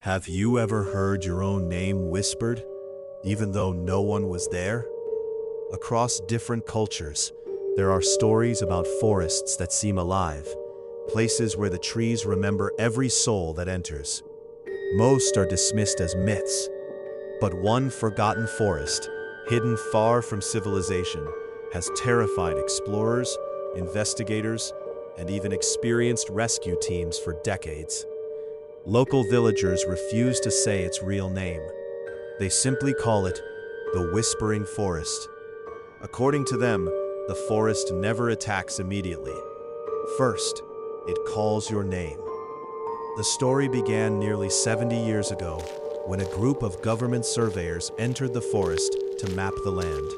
Have you ever heard your own name whispered, even though no one was there? Across different cultures, there are stories about forests that seem alive, places where the trees remember every soul that enters. Most are dismissed as myths, but one forgotten forest, hidden far from civilization, has terrified explorers, investigators, and even experienced rescue teams for decades. Local villagers refuse to say its real name. They simply call it the Whispering Forest. According to them, the forest never attacks immediately. First, it calls your name. The story began nearly 70 years ago when a group of government surveyors entered the forest to map the land.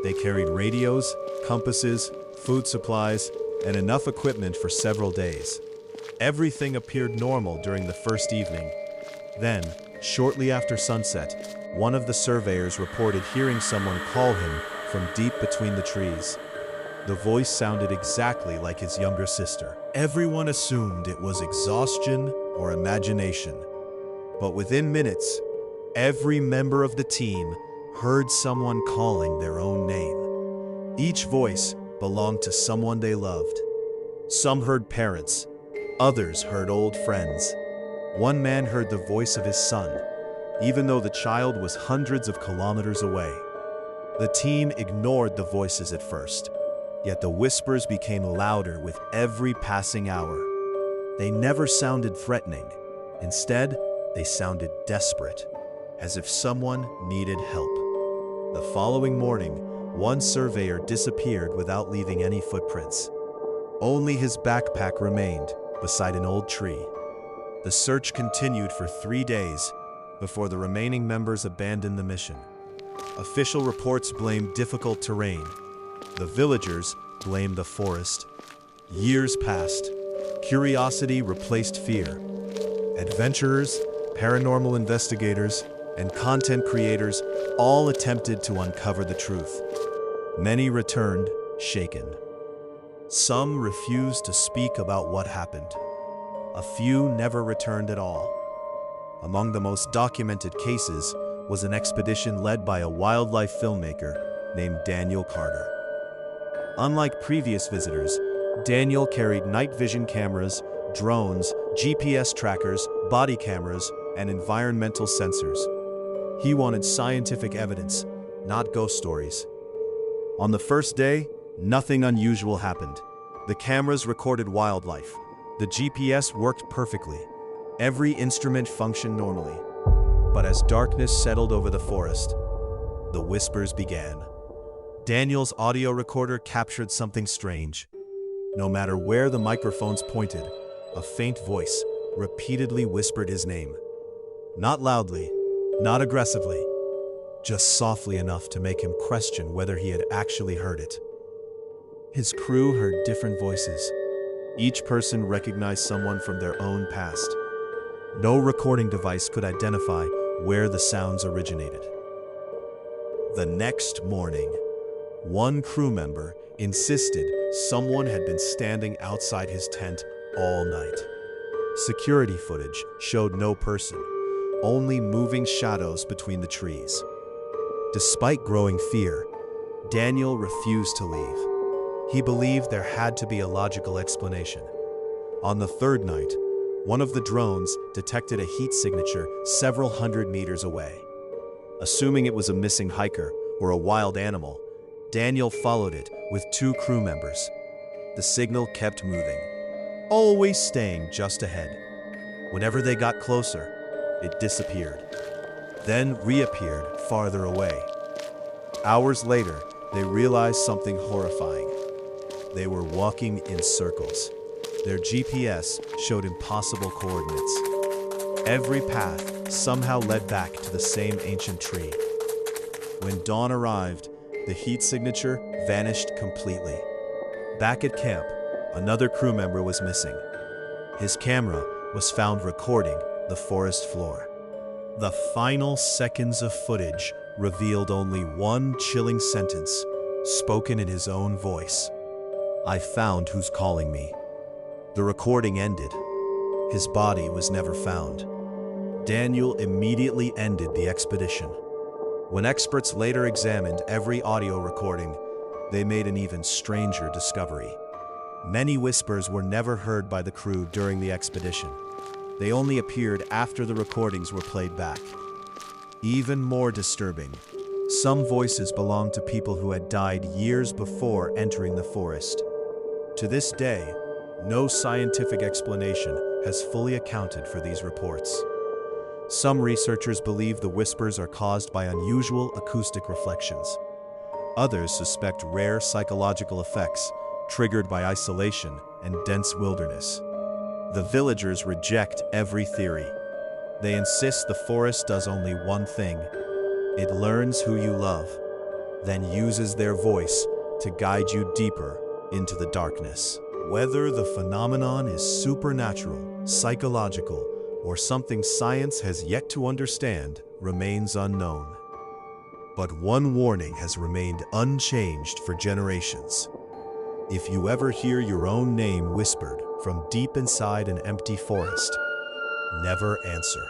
They carried radios, compasses, food supplies, and enough equipment for several days. Everything appeared normal during the first evening. Then, shortly after sunset, one of the surveyors reported hearing someone call him from deep between the trees. The voice sounded exactly like his younger sister. Everyone assumed it was exhaustion or imagination. But within minutes, every member of the team heard someone calling their own name. Each voice belonged to someone they loved. Some heard parents, others heard old friends. One man heard the voice of his son, even though the child was hundreds of kilometers away. The team ignored the voices at first, yet the whispers became louder with every passing hour. They never sounded threatening. Instead, they sounded desperate, as if someone needed help. The following morning, one surveyor disappeared without leaving any footprints. Only his backpack remained beside an old tree. The search continued for 3 days before the remaining members abandoned the mission. Official reports blamed difficult terrain. The villagers blamed the forest. Years passed. Curiosity replaced fear. Adventurers, paranormal investigators, and content creators all attempted to uncover the truth. Many returned, shaken. Some refused to speak about what happened. A few never returned at all. Among the most documented cases was an expedition led by a wildlife filmmaker named Daniel Carter. Unlike previous visitors, Daniel carried night vision cameras, drones, GPS trackers, body cameras, and environmental sensors. He wanted scientific evidence, not ghost stories. On the first day, nothing unusual happened. The cameras recorded wildlife. The GPS worked perfectly. Every instrument functioned normally. But as darkness settled over the forest, the whispers began. Daniel's audio recorder captured something strange. No matter where the microphones pointed, a faint voice repeatedly whispered his name. Not loudly, not aggressively, just softly enough to make him question whether he had actually heard it. His crew heard different voices. Each person recognized someone from their own past. No recording device could identify where the sounds originated. The next morning, one crew member insisted someone had been standing outside his tent all night. Security footage showed no person, only moving shadows between the trees. Despite growing fear, Daniel refused to leave. He believed there had to be a logical explanation. On the third night, one of the drones detected a heat signature several hundred meters away. Assuming it was a missing hiker or a wild animal, Daniel followed it with 2 crew members. The signal kept moving, always staying just ahead. Whenever they got closer, it disappeared, then reappeared farther away. Hours later, they realized something horrifying. They were walking in circles. Their GPS showed impossible coordinates. Every path somehow led back to the same ancient tree. When dawn arrived, the heat signature vanished completely. Back at camp, another crew member was missing. His camera was found recording the forest floor. The final seconds of footage revealed only one chilling sentence, spoken in his own voice. "I found who's calling me." The recording ended. His body was never found. Daniel immediately ended the expedition. When experts later examined every audio recording, they made an even stranger discovery. Many whispers were never heard by the crew during the expedition. They only appeared after the recordings were played back. Even more disturbing, some voices belonged to people who had died years before entering the forest. To this day, no scientific explanation has fully accounted for these reports. Some researchers believe the whispers are caused by unusual acoustic reflections. Others suspect rare psychological effects triggered by isolation and dense wilderness. The villagers reject every theory. They insist the forest does only one thing. It learns who you love, then uses their voice to guide you deeper into the darkness. Whether the phenomenon is supernatural, psychological, or something science has yet to understand remains unknown. But one warning has remained unchanged for generations. If you ever hear your own name whispered from deep inside an empty forest, never answer.